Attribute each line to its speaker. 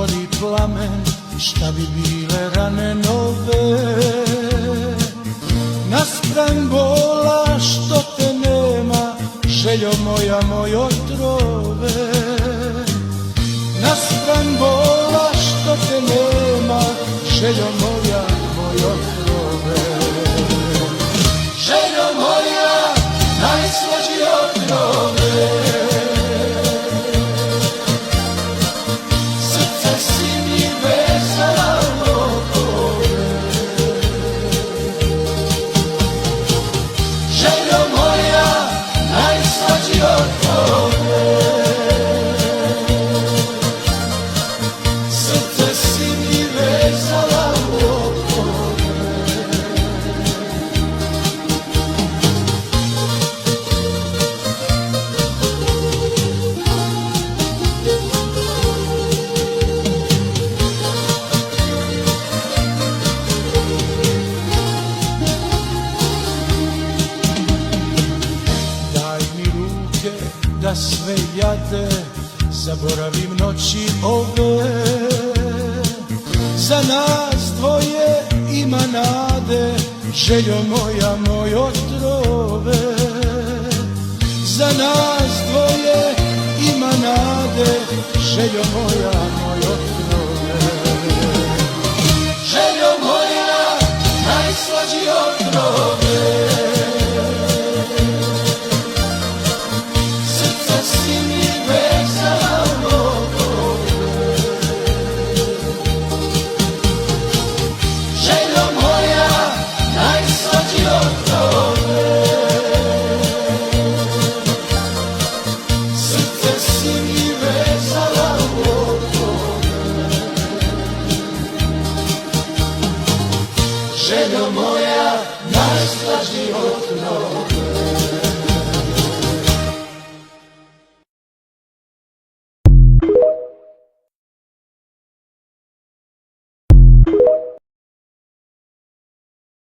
Speaker 1: gori plamen, šta bi bile rane nove. Naspram bola što te nema, željo moja moj otrove. Naspram bola što te nema, željo moja moj otrove. Željo moja najslađi otrove, srce si mi vezala okove. Željo moja najslađi otrove, srce si mi vezala okove. Da sve jade zaboravim noći ove. Za nas dvoje ima nade, željo moja moj otrove. Za nas dvoje ima nade, željo moja